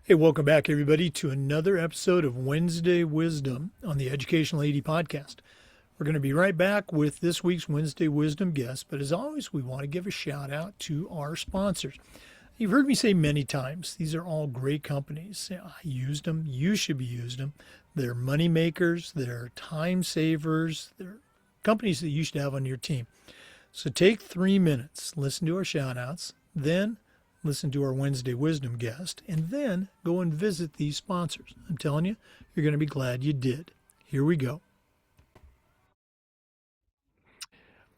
Hey, welcome back, everybody, to another episode of Wednesday Wisdom on the Educational AD Podcast. We're going to be right back with this week's Wednesday Wisdom guest, but as always, we want to give a shout out to our sponsors. You've heard me say many times, these are all great companies. I used them. You should be using them. They're money makers. They're time savers. They're companies that you should have on your team. So take 3 minutes, listen to our shout outs, then listen to our Wednesday Wisdom guest, and then go and visit these sponsors. I'm telling you, you're going to be glad you did. Here we go.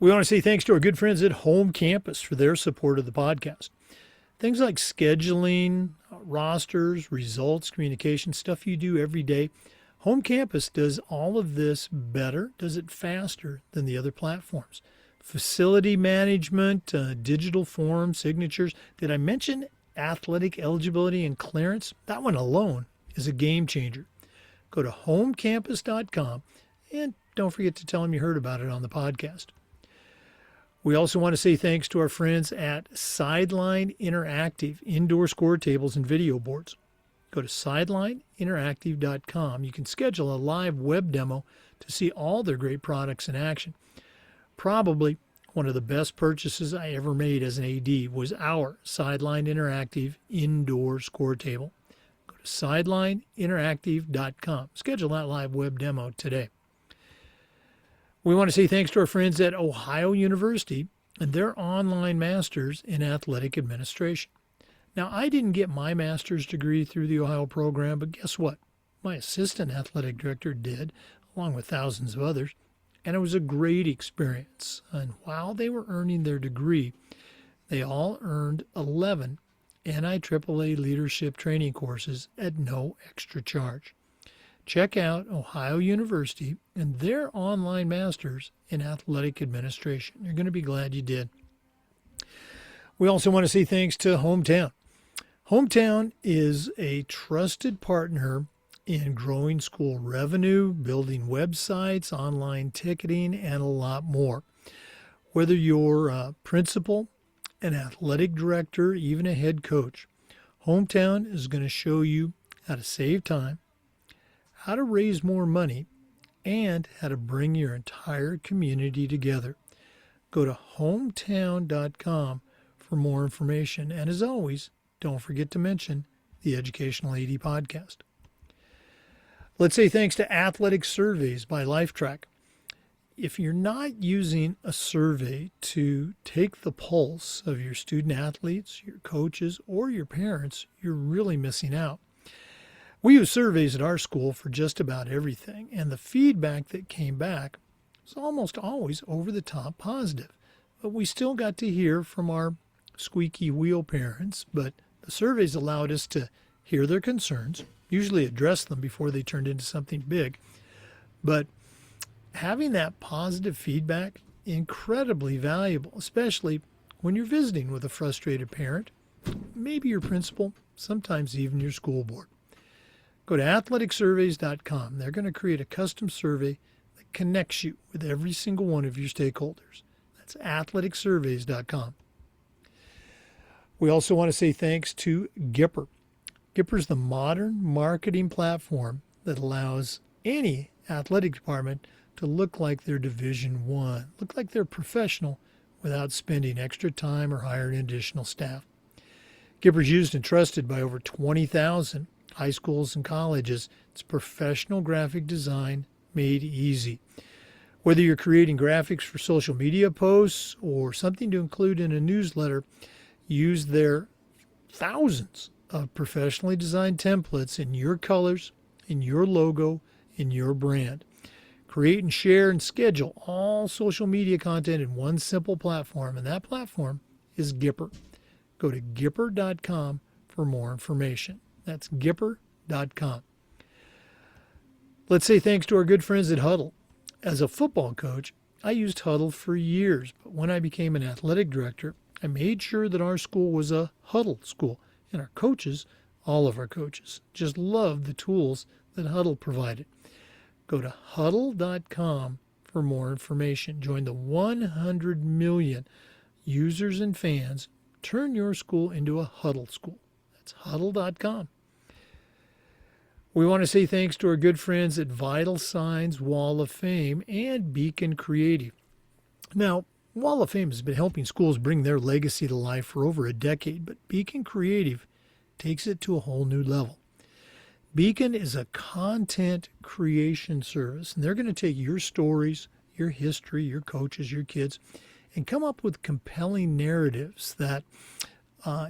We want to say thanks to our good friends at Home Campus for their support of the podcast. Things like scheduling, rosters, results, communication, stuff you do every day. Home Campus does all of this better, does it faster than the other platforms. Facility management, digital form signatures. Did I mention athletic eligibility and clearance? That one alone is a game changer. Go to homecampus.com and don't forget to tell them you heard about it on the podcast. We also want to say thanks to our friends at Sideline Interactive, indoor score tables and video boards. Go to sidelineinteractive.com. You can schedule a live web demo to see all their great products in action. Probably one of the best purchases I ever made as an AD was our Sideline Interactive indoor score table. Go to sidelineinteractive.com. Schedule that live web demo today. We want to say thanks to our friends at Ohio University and their online masters in athletic administration. Now, I didn't get my master's degree through the Ohio program, but guess what? My assistant athletic director did, along with thousands of others. And it was a great experience. And while they were earning their degree, they all earned 11 NIAAA leadership training courses at no extra charge. Check out Ohio University and their online masters in athletic administration. You're going to be glad you did. We also want to say thanks to Hometown. Hometown is a trusted partner in growing school revenue, building websites, online ticketing, and a lot more. Whether you're a principal, an athletic director, even a head coach, Hometown is going to show you how to save time, how to raise more money, and how to bring your entire community together. Go to hometown.com for more information. And as always, don't forget to mention the Educational AD Podcast. Let's say thanks to Athletic Surveys by LifeTrack. If you're not using a survey to take the pulse of your student athletes, your coaches, or your parents, you're really missing out. We use surveys at our school for just about everything, and the feedback that came back was almost always over the top positive. But we still got to hear from our squeaky wheel parents, but the surveys allowed us to hear their concerns, usually address them before they turned into something big. But having that positive feedback, incredibly valuable, especially when you're visiting with a frustrated parent, maybe your principal, sometimes even your school board. Go to athleticsurveys.com. They're going to create a custom survey that connects you with every single one of your stakeholders. That's athleticsurveys.com. We also want to say thanks to Gipper. Gipper is the modern marketing platform that allows any athletic department to look like they're Division I, look like they're professional without spending extra time or hiring additional staff. Gipper is used and trusted by over 20,000 high schools and colleges. It's professional graphic design made easy. Whether you're creating graphics for social media posts or something to include in a newsletter, use their thousands of professionally designed templates in your colors, in your logo, in your brand. Create and share and schedule all social media content in one simple platform, and that platform is Gipper. Go to Gipper.com for more information. That's Gipper.com. Let's say thanks to our good friends at Huddle. As a football coach, I used Huddle for years, but when I became an athletic director, I made sure that our school was a Huddle school. And our coaches, all of our coaches, just loved the tools that Huddle provided. Go to huddle.com for more information. Join the 100 million users and fans. Turn your school into a Huddle school. That's huddle.com. We want to say thanks to our good friends at Vital Signs Wall of Fame and Beacon Creative. Now, Wall of Fame has been helping schools bring their legacy to life for over a decade, but Beacon Creative takes it to a whole new level. Beacon is a content creation service, and they're going to take your stories, your history, your coaches, your kids, and come up with compelling narratives that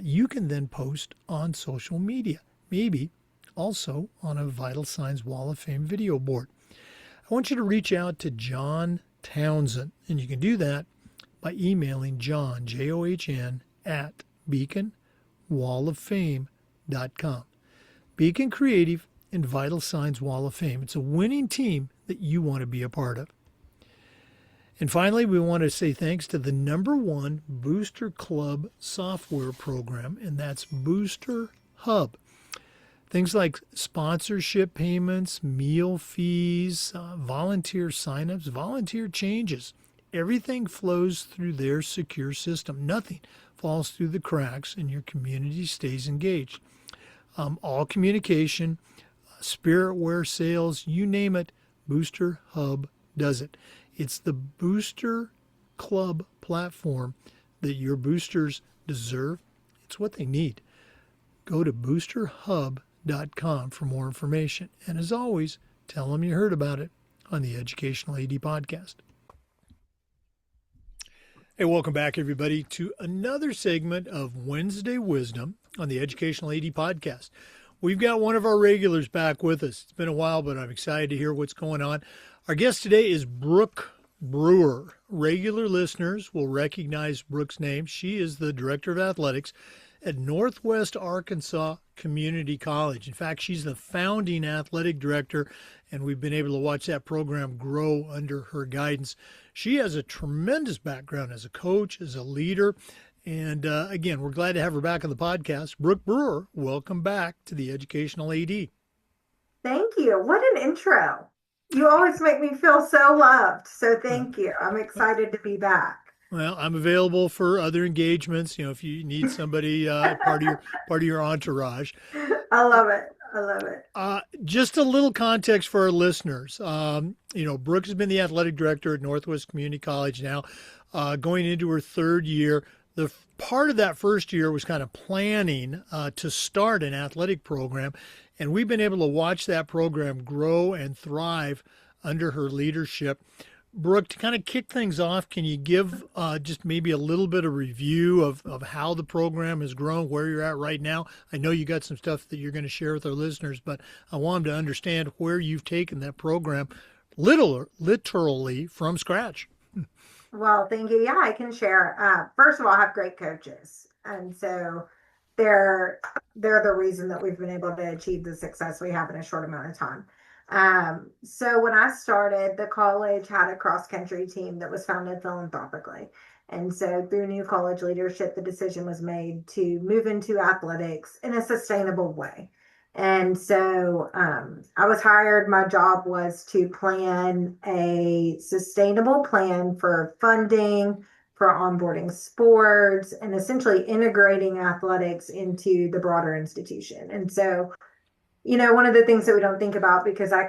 you can then post on social media, maybe also on a Vital Signs Wall of Fame video board. I want you to reach out to John Townsend, and you can do that by emailing John, John, at beaconwalloffame.com. Beacon Creative and Vital Signs Wall of Fame. It's a winning team that you want to be a part of. And finally, we want to say thanks to the #1 Booster Club software program, and that's Booster Hub. Things like sponsorship payments, meal fees, volunteer signups, volunteer changes. Everything flows through their secure system. Nothing falls through the cracks, and your community stays engaged. All communication, spiritware sales, you name it, Booster Hub does it. It's the Booster Club platform that your boosters deserve. It's what they need. Go to boosterhub.com for more information. And as always, tell them you heard about it on the Educational AD Podcast. Hey, welcome back, everybody, to another segment of Wendesday Wisdom on the Educational AD Podcast. We've got one of our regulars back with us. It's been a while, but I'm excited to hear what's going on. Our guest today is Brooke Brewer. Regular listeners will recognize Brooke's name. She is the Director of Athletics at Northwest Arkansas Community College. In fact, she's the founding athletic director, and we've been able to watch that program grow under her guidance. She has a tremendous background as a coach, as a leader, and again, we're glad to have her back on the podcast. Brooke Brewer, welcome back to the Educational AD. Thank you. What an intro. You always make me feel so loved, so thank you. I'm excited to be back. Well, I'm available for other engagements. If you need somebody part of your entourage. I love it. I love it. Just a little context for our listeners. Brooke has been the athletic director at Northwest Community College now, going into her third year. The part of that first year was kind of planning to start an athletic program, and we've been able to watch that program grow and thrive under her leadership. Brooke, to kind of kick things off, can you give just maybe a little bit of review of how the program has grown, where you're at right now? I know you got some stuff that you're going to share with our listeners, but I want them to understand where you've taken that program literally from scratch. Well, thank you. Yeah, I can share. First of all, I have great coaches. And so they're the reason that we've been able to achieve the success we have in a short amount of time. So when I started, the college had a cross-country team that was founded philanthropically. And so through new college leadership, the decision was made to move into athletics in a sustainable way. And so I was hired. My job was to plan a sustainable plan for funding, for onboarding sports, and essentially integrating athletics into the broader institution. And so, one of the things that we don't think about, because I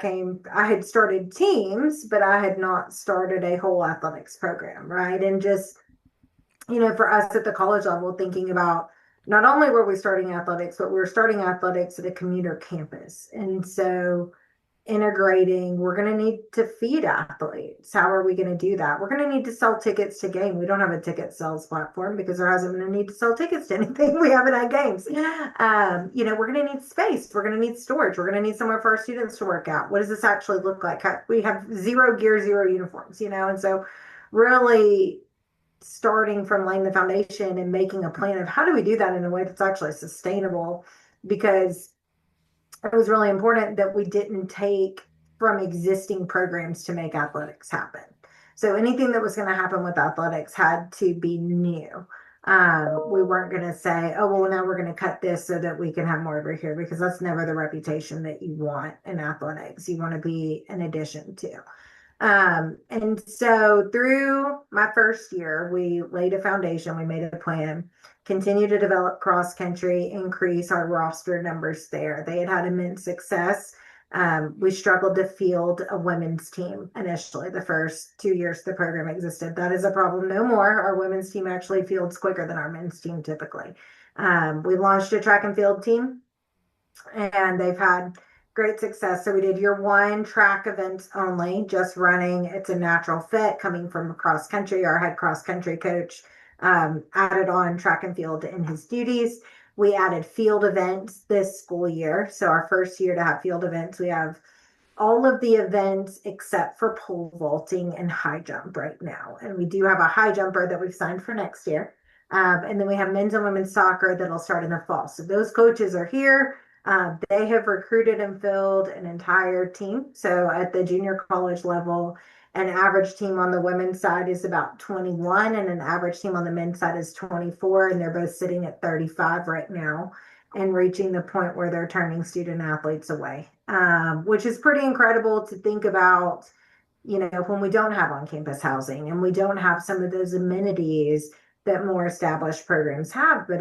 had started teams, but I had not started a whole athletics program, right? And just, for us at the college level, thinking about not only were we starting athletics, but we were starting athletics at a commuter campus. And so integrating, we're going to need to feed athletes. How are we going to do that? We're going to need to sell tickets to game. We don't have a ticket sales platform because there hasn't been a need to sell tickets to anything. We haven't had games. We're going to need space. We're going to need storage. We're going to need somewhere for our students to work out. What does this actually look like? We have zero gear, zero uniforms, and so really starting from laying the foundation and making a plan of how do we do that in a way that's actually sustainable, because it was really important that we didn't take from existing programs to make athletics happen. So anything that was going to happen with athletics had to be new. We weren't going to say, oh, well, now we're going to cut this so that we can have more over here, because that's never the reputation that you want in athletics. You want to be an addition to. And so through my first year, we laid a foundation, we made a plan, continue to develop cross country, increase our roster numbers there. They had immense success. We struggled to field a women's team initially, the first 2 years the program existed. That is a problem no more. Our women's team actually fields quicker than our men's team typically. We launched a track and field team, and they've had great success. So we did year one track events only, just running. It's a natural fit coming from cross country. Our head cross country coach added on track and field in his duties. We added field events this school year. So our first year to have field events, we have all of the events except for pole vaulting and high jump right now. And we do have a high jumper that we've signed for next year. And then we have men's and women's soccer that'll start in the fall. So those coaches are here. They have recruited and filled an entire team. So at the junior college level, an average team on the women's side is about 21, and an average team on the men's side is 24. And they're both sitting at 35 right now and reaching the point where they're turning student athletes away, which is pretty incredible to think about, when we don't have on-campus housing and we don't have some of those amenities that more established programs have. But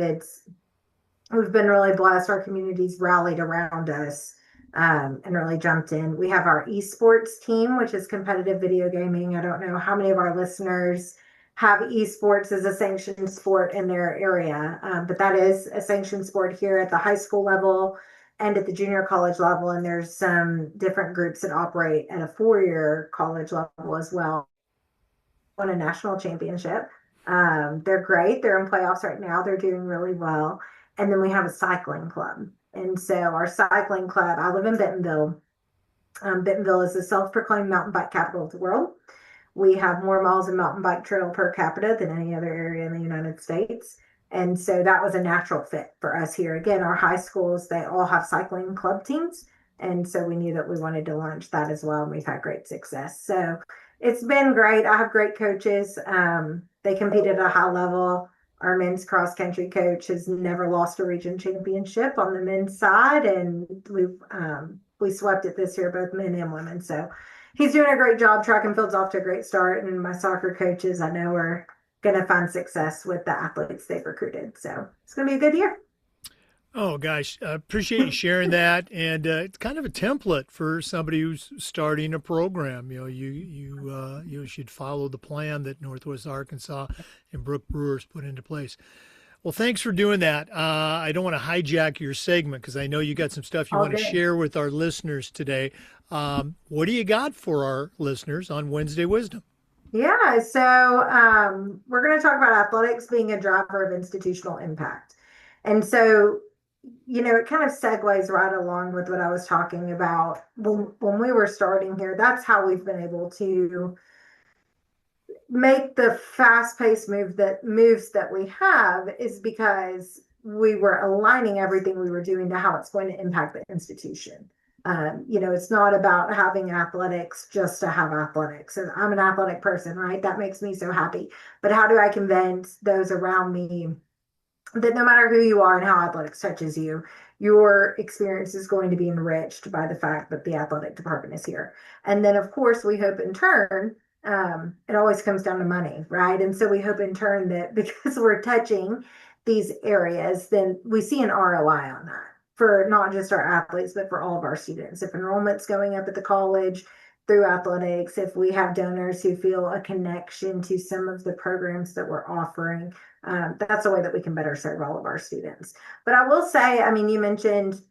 we've been really blessed. Our communities rallied around us and really jumped in. We have our esports team, which is competitive video gaming. I don't know how many of our listeners have esports as a sanctioned sport in their area, but that is a sanctioned sport here at the high school level and at the junior college level. And there's some different groups that operate at a four-year college level as well. Won a national championship. They're great. They're in playoffs right now. They're doing really well. And then we have a cycling club. And so our cycling club, I live in Bentonville. Bentonville is the self-proclaimed mountain bike capital of the world. We have more miles of mountain bike trail per capita than any other area in the United States. And so that was a natural fit for us here. Again, our high schools, they all have cycling club teams. And so we knew that we wanted to launch that as well. And we've had great success. So it's been great. I have great coaches. They compete at a high level. Our men's cross country coach has never lost a region championship on the men's side. And we swept it this year, both men and women. So he's doing a great job. Track and field's off to a great start. And my soccer coaches, I know, are going to find success with the athletes they've recruited. So it's going to be a good year. Oh, gosh, I appreciate you sharing that. And it's kind of a template for somebody who's starting a program. You should follow the plan that Northwest Arkansas and Brooke Brewer put into place. Well, thanks for doing that. I don't want to hijack your segment because I know you got some stuff you want to share with our listeners today. What do you got for our listeners on Wednesday Wisdom? Yeah, so we're going to talk about athletics being a driver of institutional impact. And so, it kind of segues right along with what I was talking about when we were starting here. That's how we've been able to make the fast-paced moves that we have, is because we were aligning everything we were doing to how it's going to impact the institution. It's not about having athletics just to have athletics. And I'm an athletic person, right? That makes me so happy. But how do I convince those around me that no matter who you are and how athletics touches you, your experience is going to be enriched by the fact that the athletic department is here? And then, of course, we hope in turn, it always comes down to money, right? And so we hope in turn that because we're touching these areas, then we see an ROI on that for not just our athletes, but for all of our students. If enrollment's going up at the college through athletics, if we have donors who feel a connection to some of the programs that we're offering, that's a way that we can better serve all of our students. But I will say, you mentioned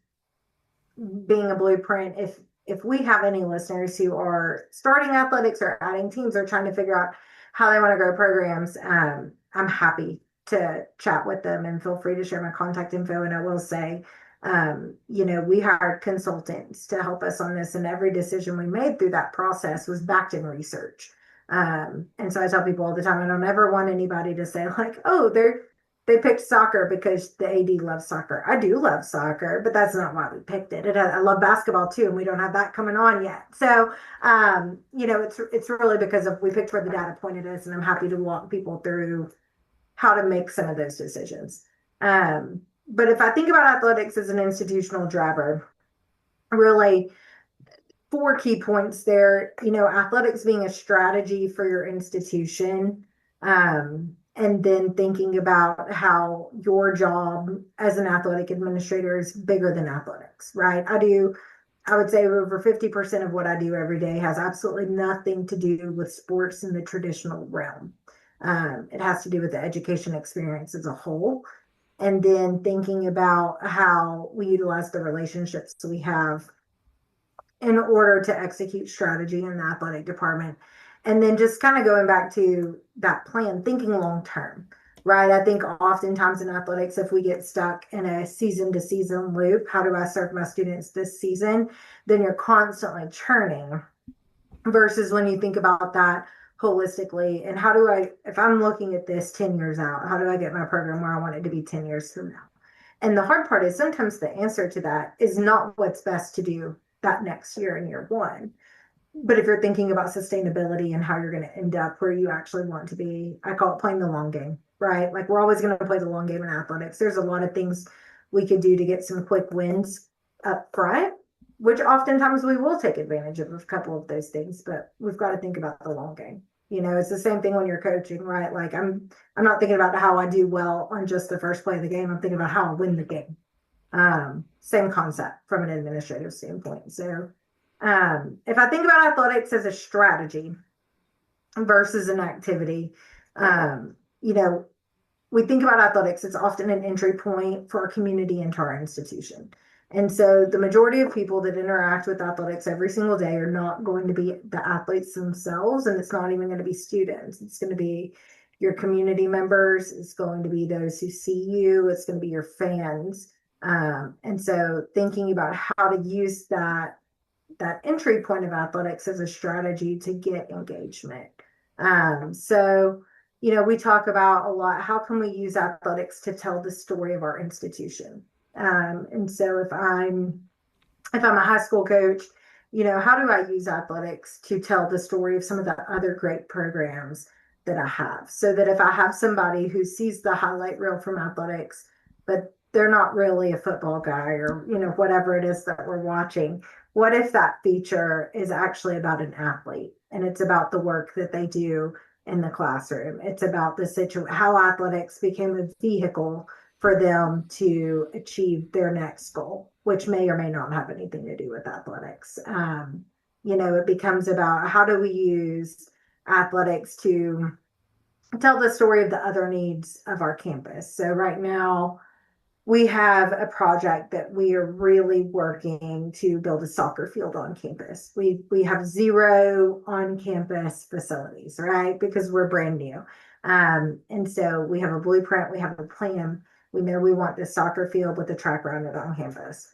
being a blueprint. If we have any listeners who are starting athletics or adding teams or trying to figure out how they want to grow programs, I'm happy to chat with them, and feel free to share my contact info. And I will say, we hired consultants to help us on this, and every decision we made through that process was backed in research. And so I tell people all the time, I don't ever want anybody to say like, oh, they picked soccer because the AD loves soccer. I do love soccer, but that's not why we picked it. I love basketball too, and we don't have that coming on yet. So, it's really because we picked where the data pointed us, and I'm happy to walk people through how to make some of those decisions. But if I think about athletics as an institutional driver, really 4 key points there. Athletics being a strategy for your institution, and then thinking about how your job as an athletic administrator is bigger than athletics, right? I would say over 50% of what I do every day has absolutely nothing to do with sports in the traditional realm. It has to do with the education experience as a whole. And then thinking about how we utilize the relationships we have in order to execute strategy in the athletic department. And then just kind of going back to that plan, thinking long term, right? I think oftentimes in athletics, if we get stuck in a season to season loop, how do I serve my students this season? Then you're constantly churning versus when you think about that holistically and how do I, if I'm looking at this 10 years out, how do I get my program where I want it to be 10 years from now? And the hard part is sometimes the answer to that is not what's best to do that next year in year one. But if you're thinking about sustainability and how you're going to end up where you actually want to be, I call it playing the long game, right? Like we're always going to play the long game in athletics. There's a lot of things we could do to get some quick wins up front, which oftentimes we will take advantage of a couple of those things, but we've got to think about the long game. You know, it's the same thing when you're coaching, right? Like I'm not thinking about how I do well on just the first play of the game. I'm thinking about how I win the game. Same concept from an administrative standpoint. So if I think about athletics as a strategy versus an activity, you know, we think about athletics, it's often an entry point for our community into our institution. And so the majority of people that interact with athletics every single day are not going to be the athletes themselves, and it's not even going to be students. It's going to be your community members. It's going to be those who see you. It's going to be your fans. And so thinking about how to use that entry point of athletics as a strategy to get engagement. So, you know, we talk about a lot, how can we use athletics to tell the story of our institution? And so if I'm a high school coach, you know, how do I use athletics to tell the story of some of the other great programs that I have? So that if I have somebody who sees the highlight reel from athletics, but they're not really a football guy or, you know, whatever it is that we're watching, what if that feature is actually about an athlete and it's about the work that they do in the classroom? It's about the how athletics became a vehicle for them to achieve their next goal, which may or may not have anything to do with athletics. You know, it becomes about how do we use athletics to tell the story of the other needs of our campus. So right now, we have a project that we are really working to build a soccer field on campus. We have 0 on-campus facilities, right? Because we're brand new. And so we have a blueprint, we have a plan. We know we want this soccer field with a track around it on campus.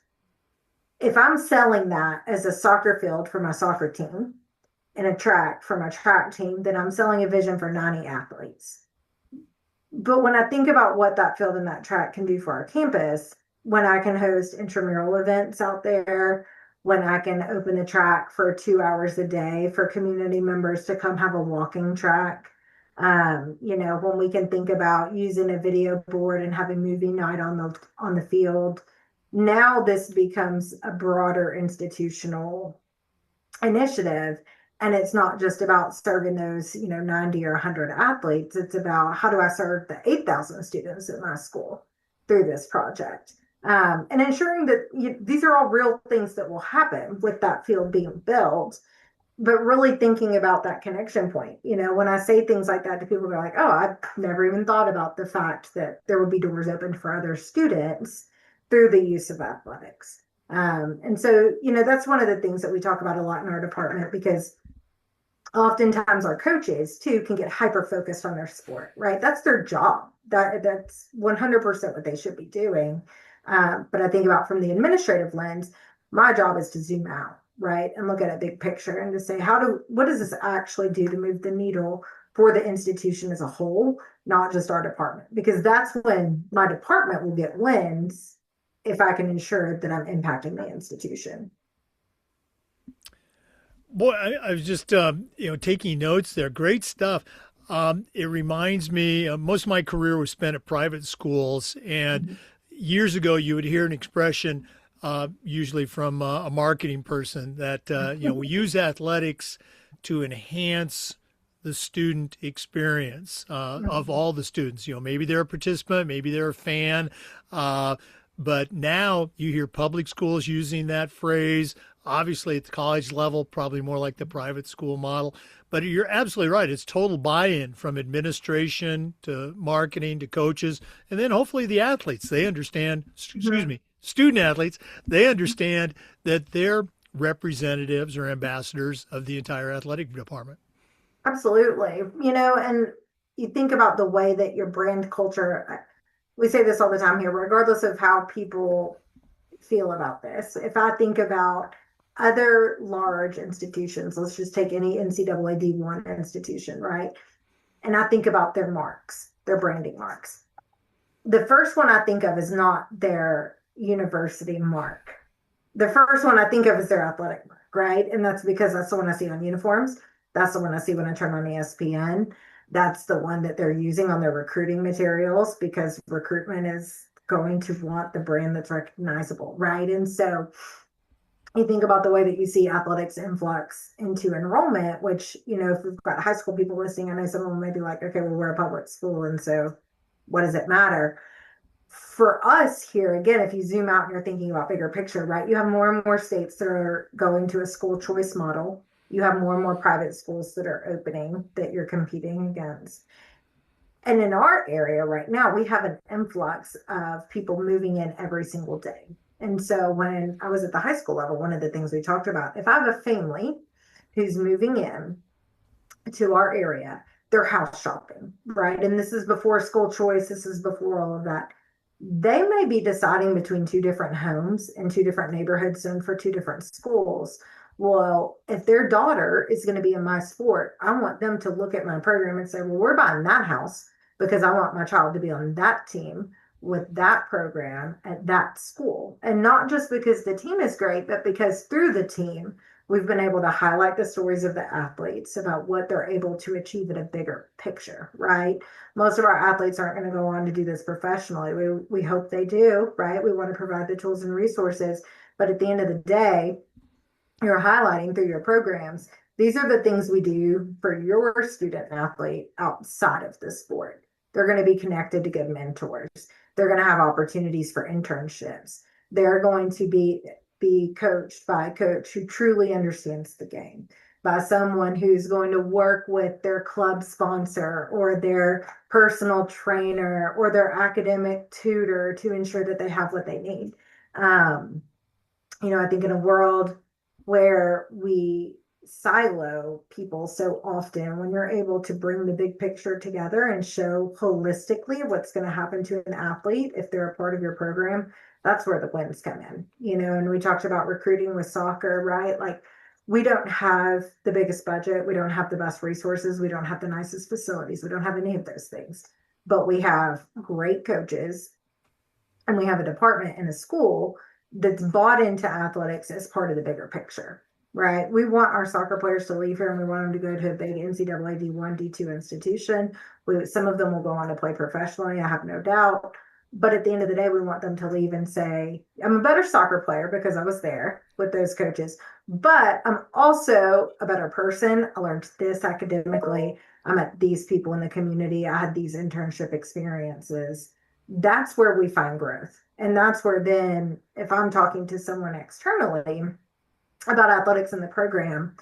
If I'm selling that as a soccer field for my soccer team and a track for my track team, then I'm selling a vision for 90 athletes. But when I think about what that field and that track can do for our campus, when I can host intramural events out there, when I can open the track for 2 hours a day for community members to come have a walking track, you know, when we can think about using a video board and having movie night on the field, now this becomes a broader institutional initiative. And it's not just about serving those, you know, 90 or 100 athletes. It's about how do I serve the 8,000 students at my school through this project? And ensuring that these are all real things that will happen with that field being built, but really thinking about that connection point. You know, when I say things like that to people, they're like, oh, I've never even thought about the fact that there would be doors open for other students through the use of athletics. And so, you know, that's one of the things that we talk about a lot in our department, because oftentimes our coaches too can get hyper focused on their sport, right? That's their job. That's 100% what they should be doing. But I think about from the administrative lens, my job is to zoom out, right? And look at a big picture and to say, what does this actually do to move the needle for the institution as a whole, not just our department? Because that's when my department will get wins if I can ensure that I'm impacting the institution. Boy, I was just taking notes there. Great stuff. It reminds me, most of my career was spent at private schools, and years ago you would hear an expression, usually from a marketing person, that we use athletics to enhance the student experience of all the students. You know, maybe they're a participant, maybe they're a fan. But now you hear public schools using that phrase. Obviously, at the college level, probably more like the private school model. But you're absolutely right. It's total buy in from administration to marketing to coaches. And then hopefully the athletes, they understand, excuse Mhm. me, student athletes, they understand that they're representatives or ambassadors of the entire athletic department. Absolutely. And you think about the way that your brand culture, we say this all the time here, regardless of how people feel about this. If I think about other large institutions, let's just take any NCAA D1 institution, right? And I think about their marks, their branding marks. The first one I think of is not their university mark. The first one I think of is their athletic mark, right? And that's because that's the one I see on uniforms. That's the one I see when I turn on ESPN. That's the one that they're using on their recruiting materials because recruitment is going to want the brand that's recognizable, right? And so you think about the way that you see athletics influx into enrollment, which, if we've got high school people listening, I know some of them may be like, okay, well, we're a public school. And so what does it matter? For us here, again, if you zoom out and you're thinking about bigger picture, right, you have more and more states that are going to a school choice model. You have more and more private schools that are opening that you're competing against. And in our area right now, we have an influx of people moving in every single day. And so when I was at the high school level, one of the things we talked about, if I have a family who's moving in to our area, they're house shopping, right? And this is before school choice, this is before all of that. They may be deciding between two different homes in two different neighborhoods and for two different schools. Well, if their daughter is going to be in my sport, I want them to look at my program and say, well, we're buying that house because I want my child to be on that team with that program at that school. And not just because the team is great, but because through the team, we've been able to highlight the stories of the athletes about what they're able to achieve in a bigger picture, right? Most of our athletes aren't going to go on to do this professionally. We hope they do, right? We want to provide the tools and resources. But at the end of the day, you're highlighting through your programs, these are the things we do for your student athlete outside of the sport. They're going to be connected to good mentors. They're going to have opportunities for internships. They're going to be coached by a coach who truly understands the game, by someone who's going to work with their club sponsor or their personal trainer or their academic tutor to ensure that they have what they need. Um, I think in a world where we silo people so often, when you're able to bring the big picture together and show holistically what's going to happen to an athlete if they're a part of your program, that's where the wins come in. And we talked about recruiting with soccer, right? Like, we don't have the biggest budget, we don't have the best resources, we don't have the nicest facilities, we don't have any of those things, but we have great coaches and we have a department in a school that's bought into athletics as part of the bigger picture, right? We want our soccer players to leave here and we want them to go to a big NCAA D1, D2 institution. Some of them will go on to play professionally, I have no doubt. But at the end of the day, we want them to leave and say, I'm a better soccer player because I was there with those coaches, but I'm also a better person. I learned this academically. I met these people in the community. I had these internship experiences. That's where we find growth. And that's where then, if I'm talking to someone externally about athletics in the program,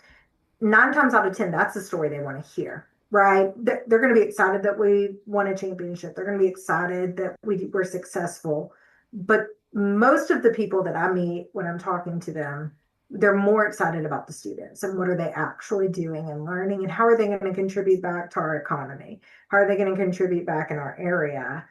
9 times out of 10, that's the story they want to hear, right? They're going to be excited that we won a championship. They're going to be excited that we were successful. But most of the people that I meet when I'm talking to them, they're more excited about the students and what are they actually doing and learning and how are they going to contribute back to our economy? How are they going to contribute back in our area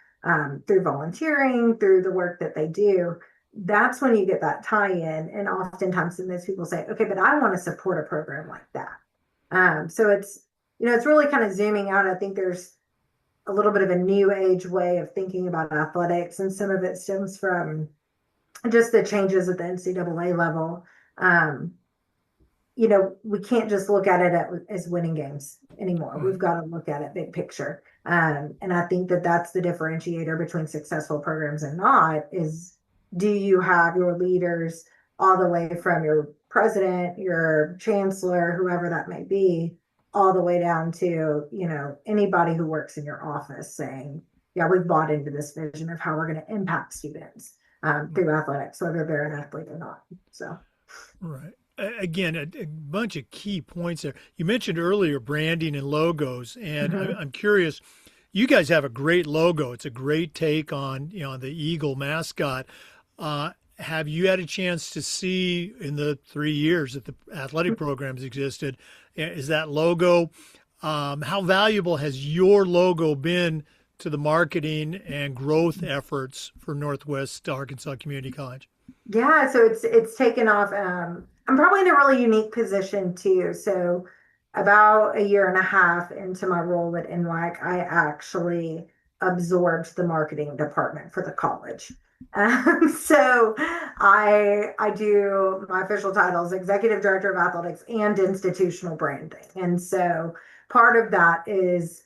through volunteering, through the work that they do? That's when you get that tie-in. And oftentimes then those people say, okay, but I want to support a program like that. So it's really kind of zooming out. I think there's a little bit of a new age way of thinking about athletics, and some of it stems from just the changes at the NCAA level. Um, we can't just look at it as winning games anymore. Right. We've got to look at it big picture. And I think that that's the differentiator between successful programs and not is, do you have your leaders all the way from your president, your chancellor, whoever that may be, all the way down to, anybody who works in your office saying, yeah, we've bought into this vision of how we're going to impact students through athletics, whether they're an athlete or not. So. Right. again, a bunch of key points there. You mentioned earlier branding and logos, and Mhm. I'm curious. You guys have a great logo. It's a great take on the eagle mascot. Have you had a chance to see in the 3 years that the athletic programs existed? Is that logo? How valuable has your logo been to the marketing and growth efforts for Northwest Arkansas Community College? Yeah, so it's taken off. I'm probably in a really unique position too. So about a year and a half into my role at NWAC, I actually absorbed the marketing department for the college. So I do my official titles, executive director of athletics and institutional branding. And so part of that is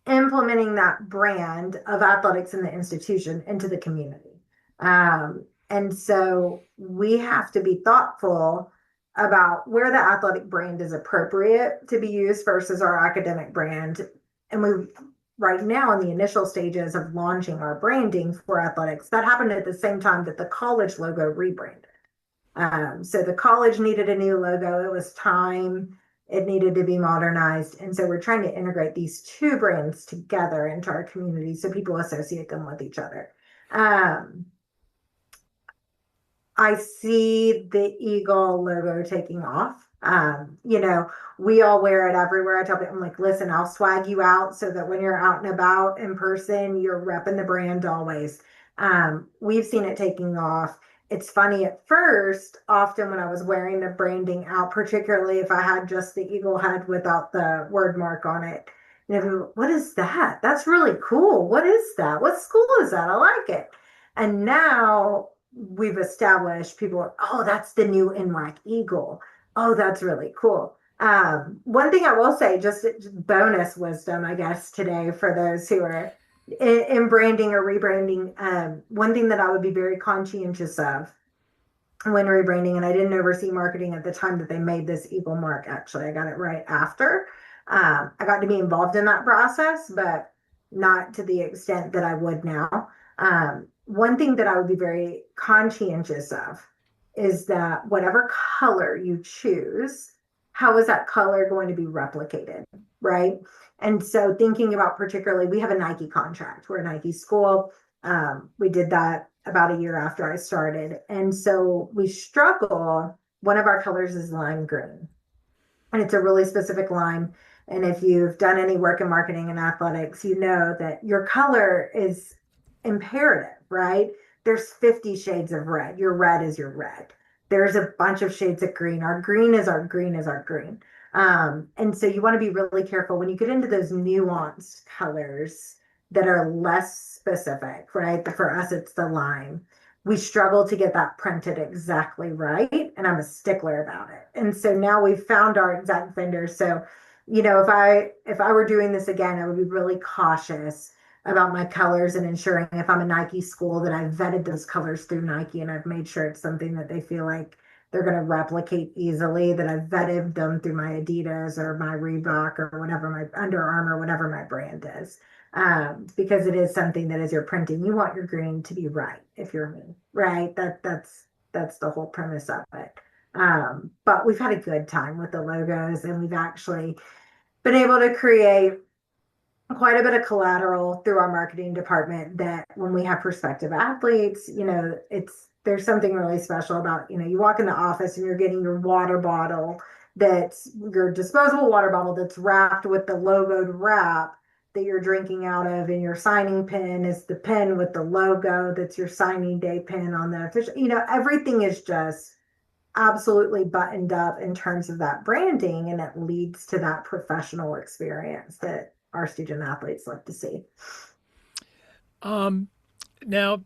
implementing that brand of athletics in the institution into the community. And so we have to be thoughtful about where the athletic brand is appropriate to be used versus our academic brand. And we, right now, in the initial stages of launching our branding for athletics, that happened at the same time that the college logo rebranded. So the college needed a new logo. It was time. It needed to be modernized. And so we're trying to integrate these two brands together into our community so people associate them with each other. Um, I see the Eagle logo taking off. We all wear it everywhere. I tell people, I'm like, listen, I'll swag you out so that when you're out and about in person, you're repping the brand always. We've seen it taking off. It's funny at first, often when I was wearing the branding out, particularly if I had just the eagle head without the word mark on it. What is that? That's really cool. What is that? What school is that? I like it. And now we've established people are, oh, that's the new NWAC Eagle. Oh, that's really cool. One thing I will say, just bonus wisdom, I guess, today for those who are in branding or rebranding, one thing that I would be very conscientious of when rebranding, and I didn't oversee marketing at the time that they made this Eagle mark. Actually, I got it right after. I got to be involved in that process, but not to the extent that I would now. One thing that I would be very conscientious of is that whatever color you choose, how is that color going to be replicated, right? And so thinking about particularly, we have a Nike contract. We're a Nike school. We did that about a year after I started. And so we struggle. One of our colors is lime green, and it's a really specific lime. And if you've done any work in marketing and athletics, you know that your color is imperative, right? There's 50 shades of red. Your red is your red. There's a bunch of shades of green. Our green is our green is our green. And so you want to be really careful when you get into those nuanced colors that are less specific, right? For us, it's the lime. We struggle to get that printed exactly right. And I'm a stickler about it. And so now we've found our exact vendors. So, if I were doing this again, I would be really cautious about my colors and ensuring if I'm a Nike school that I've vetted those colors through Nike and I've made sure it's something that they feel like they're going to replicate easily, that I've vetted them through my Adidas or my Reebok or whatever my Under Armour, whatever my brand is. Because it is something that as you're printing, you want your green to be right if you're me, right? That's the whole premise of it. But we've had a good time with the logos, and we've actually been able to create quite a bit of collateral through our marketing department that when we have prospective athletes, there's something really special about, you walk in the office and you're getting your water bottle, that's your disposable water bottle that's wrapped with the logoed wrap that you're drinking out of, and your signing pin is the pin with the logo that's your signing day pin on the official, everything is just absolutely buttoned up in terms of that branding, and it leads to that professional experience that our student athletes like to see. Now,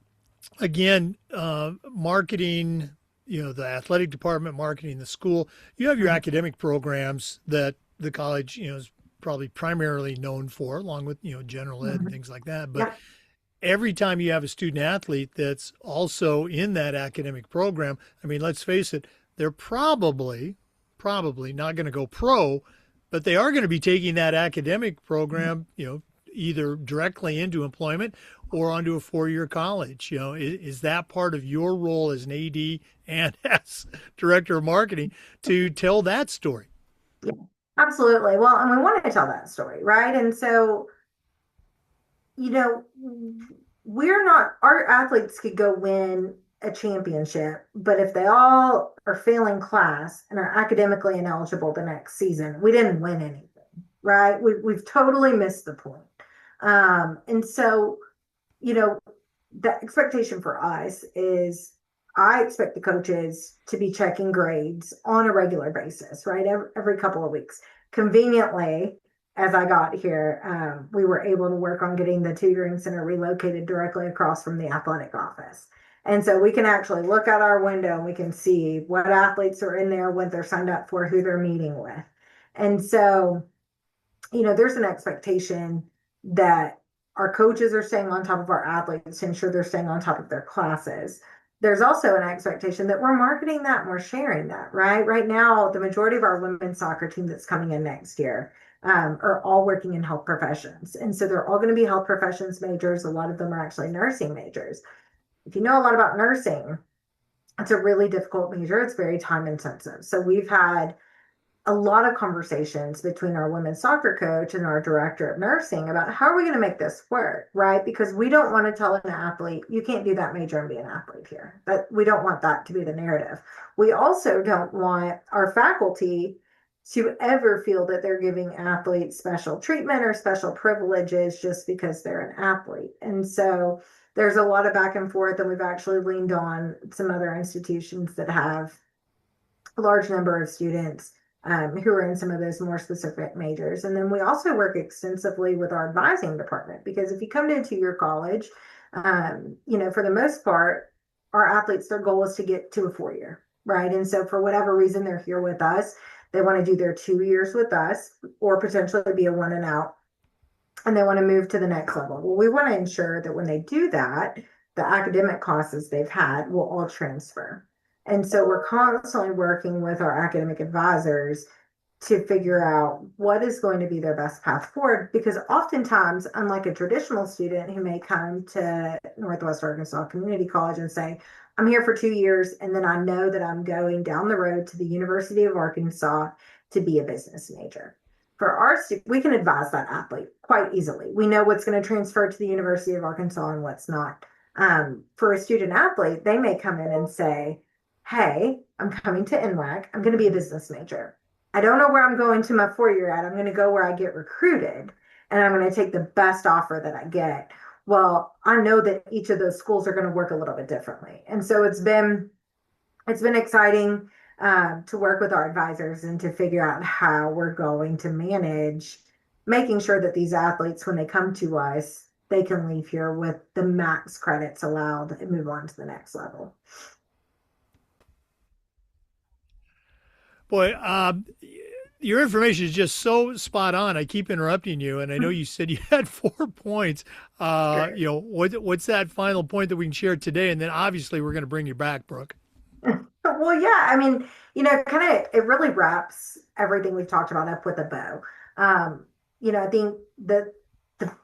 again, marketing, the athletic department, marketing the school, you have your Mhm. academic programs that the college, is probably primarily known for, along with, general ed and Mhm. things like that. But Yeah. every time you have a student athlete that's also in that academic program, I mean, let's face it, they're probably not going to go pro, but they are going to be taking that academic program, either directly into employment or onto a 4-year college. Is that part of your role as an AD and as director of marketing to tell that story? Yeah, absolutely. Well, and we want to tell that story, right? And so, you know, we're not, our athletes could go win a championship, but if they all are failing class and are academically ineligible the next season, we didn't win anything, right? We've totally missed the point. And so, you know, the expectation for us is I expect the coaches to be checking grades on a regular basis, right? Every couple of weeks. Conveniently, as I got here, we were able to work on getting the tutoring center relocated directly across from the athletic office. And so we can actually look out our window and we can see what athletes are in there, what they're signed up for, who they're meeting with. And so, there's an expectation that our coaches are staying on top of our athletes to ensure they're staying on top of their classes. There's also an expectation that we're marketing that and we're sharing that, right? Right now, the majority of our women's soccer team that's coming in next year are all working in health professions. And so they're all going to be health professions majors. A lot of them are actually nursing majors. If you know a lot about nursing, it's a really difficult major. It's very time intensive. So we've had a lot of conversations between our women's soccer coach and our director of nursing about how are we going to make this work, right? Because we don't want to tell an athlete, you can't do that major and be an athlete here. But we don't want that to be the narrative. We also don't want our faculty to ever feel that they're giving athletes special treatment or special privileges just because they're an athlete. And so there's a lot of back and forth, and we've actually leaned on some other institutions that have a large number of students who are in some of those more specific majors. And then we also work extensively with our advising department, because if you come into your college, for the most part, our athletes, their goal is to get to a 4-year, right? And so for whatever reason, they're here with us. They want to do their 2 years with us or potentially be a one and out, and they want to move to the next level. Well, we want to ensure that when they do that, the academic courses they've had will all transfer. And so we're constantly working with our academic advisors to figure out what is going to be their best path forward. Because oftentimes, unlike a traditional student who may come to Northwest Arkansas Community College and say, I'm here for 2 years, and then I know that I'm going down the road to the University of Arkansas to be a business major. For our students, we can advise that athlete quite easily. We know what's going to transfer to the University of Arkansas and what's not. For a student athlete, they may come in and say, hey, I'm coming to NWAC. I'm going to be a business major. I don't know where I'm going to my 4-year at. I'm going to go where I get recruited, and I'm going to take the best offer that I get. Well, I know that each of those schools are going to work a little bit differently. And so it's been exciting to work with our advisors and to figure out how we're going to manage making sure that these athletes, when they come to us, they can leave here with the max credits allowed and move on to the next level. Boy, your information is just so spot on. I keep interrupting you, and I know you said you had 4 points. What's that final point that we can share today? And then obviously we're going to bring you back, Brooke. Well, yeah, I mean, kind of it really wraps everything we've talked about up with a bow. I think the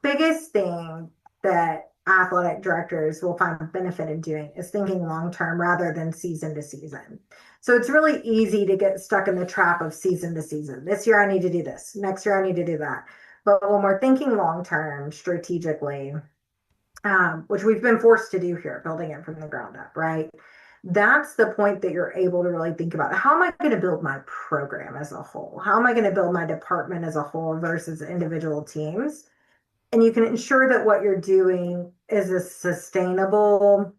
biggest thing that athletic directors will find benefit in doing is thinking long term rather than season to season. So it's really easy to get stuck in the trap of season to season. This year I need to do this. Next year I need to do that. But when we're thinking long term strategically, which we've been forced to do here, building it from the ground up, right? That's the point that you're able to really think about. How am I going to build my program as a whole? How am I going to build my department as a whole versus individual teams? And you can ensure that what you're doing is a sustainable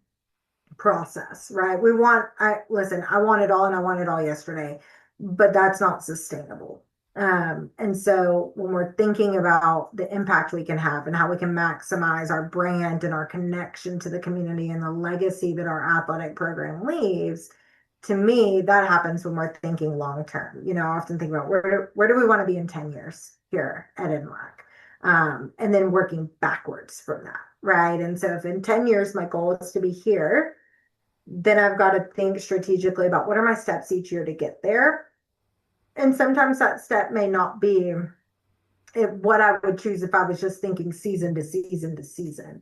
process, right? I want it all and I want it all yesterday, but that's not sustainable. And so when we're thinking about the impact we can have and how we can maximize our brand and our connection to the community and the legacy that our athletic program leaves, to me, that happens when we're thinking long term. I often think about where do we want to be in 10 years here at NWAC? And then working backwards from that, right? And so if in 10 years my goal is to be here, then I've got to think strategically about what are my steps each year to get there. And sometimes that step may not be what I would choose if I was just thinking season to season to season.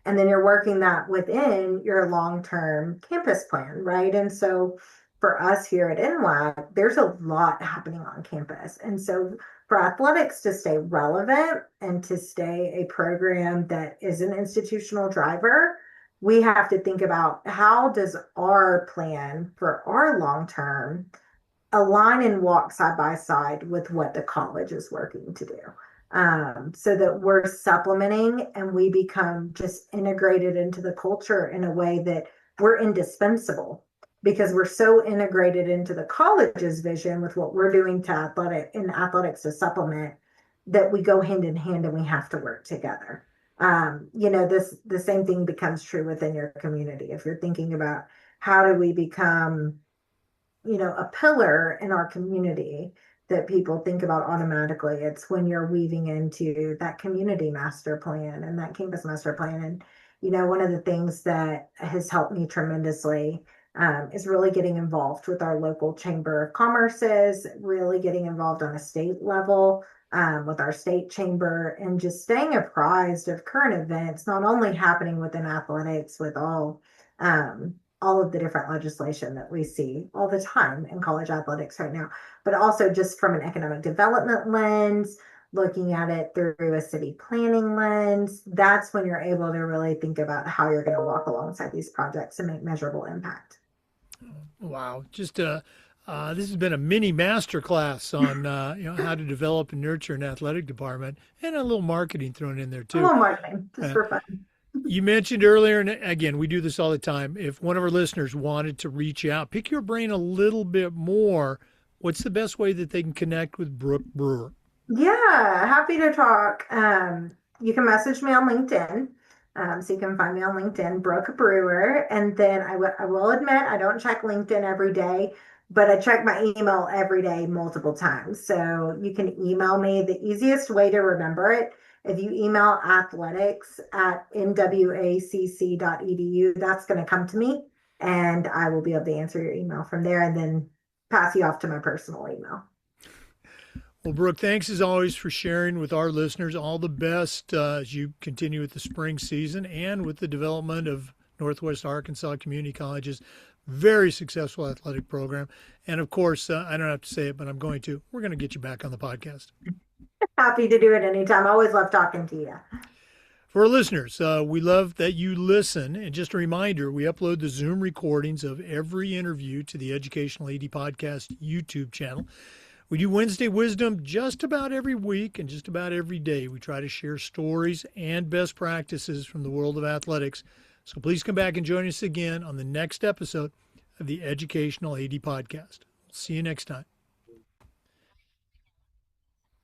And then you're working that within your long-term campus plan, right? And so for us here at NWAC, there's a lot happening on campus. And so for athletics to stay relevant and to stay a program that is an institutional driver, we have to think about how does our plan for our long term align and walk side by side with what the college is working to do. So that we're supplementing and we become just integrated into the culture in a way that we're indispensable because we're so integrated into the college's vision with what we're doing to athletics to supplement that we go hand in hand and we have to work together. The same thing becomes true within your community. If you're thinking about how do we become a pillar in our community that people think about automatically. It's when you're weaving into that community master plan and that campus master plan. And, one of the things that has helped me tremendously is really getting involved with our local chamber of commerces, really getting involved on a state level with our state chamber and just staying apprised of current events, not only happening within athletics with all of the different legislation that we see all the time in college athletics right now, but also just from an economic development lens, looking at it through a city planning lens. That's when you're able to really think about how you're going to walk alongside these projects and make measurable impact. Wow. Just this has been a mini master class on how to develop and nurture an athletic department and a little marketing thrown in there A too. little marketing, just for fun. You mentioned earlier, and again, we do this all the time. If one of our listeners wanted to reach out, pick your brain a little bit more, what's the best way that they can connect with Brooke Brewer? Yeah, happy to talk. You can message me on LinkedIn. So you can find me on LinkedIn, Brooke Brewer. And then I will admit, I don't check LinkedIn every day, but I check my email every day multiple times. So you can email me. The easiest way to remember it, if you email athletics@nwacc.edu, that's going to come to me and I will be able to answer your email from there and then pass you off to my personal email. Well, Brooke, thanks as always for sharing with our listeners. All the best as you continue with the spring season and with the development of Northwest Arkansas Community College's very successful athletic program. And of course, I don't have to say it, but I'm going to. We're going to get you back on the podcast. Happy to do it anytime. Always love talking to you. For our listeners, we love that you listen. And just a reminder, we upload the Zoom recordings of every interview to the Educational AD Podcast YouTube channel. We do Wednesday Wisdom just about every week and just about every day. We try to share stories and best practices from the world of athletics. So please come back and join us again on the next episode of the Educational AD Podcast. We'll see you next time.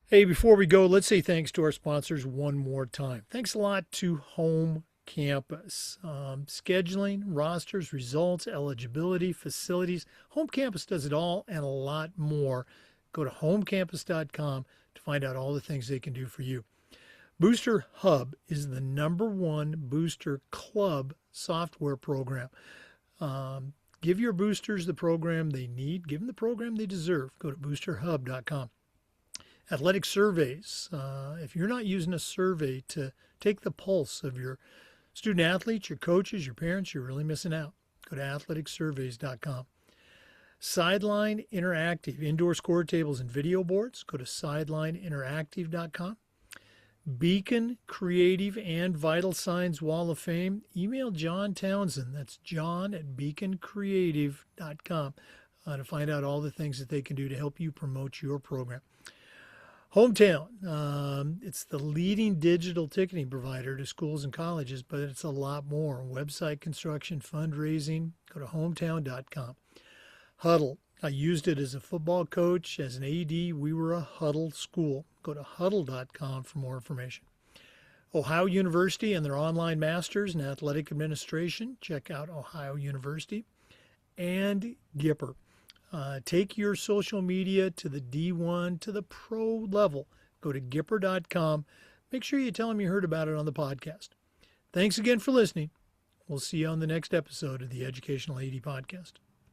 Hey, before we go, let's say thanks to our sponsors one more time. Thanks a lot to Home Campus. Scheduling, rosters, results, eligibility, facilities. Home Campus does it all and a lot more. Go to homecampus.com to find out all the things they can do for you. Booster Hub is the #1 booster club software program. Give your boosters the program they need. Give them the program they deserve. Go to boosterhub.com. Athletic surveys. If you're not using a survey to take the pulse of your student athletes, your coaches, your parents, you're really missing out. Go to athleticsurveys.com. Sideline Interactive, indoor score tables and video boards. Go to sidelineinteractive.com. Beacon Creative and Vital Signs Wall of Fame. Email John Townsend. That's john@beaconcreative.com to find out all the things that they can do to help you promote your program. Hometown. It's the leading digital ticketing provider to schools and colleges, but it's a lot more. Website construction, fundraising. Go to hometown.com. Huddle. I used it as a football coach, as an AD. We were a Huddle school. Go to huddle.com for more information. Ohio University and their online masters in athletic administration. Check out Ohio University. And Gipper. Take your social media to the D1 to the pro level. Go to Gipper.com. Make sure you tell them you heard about it on the podcast. Thanks again for listening. We'll see you on the next episode of the Educational AD Podcast.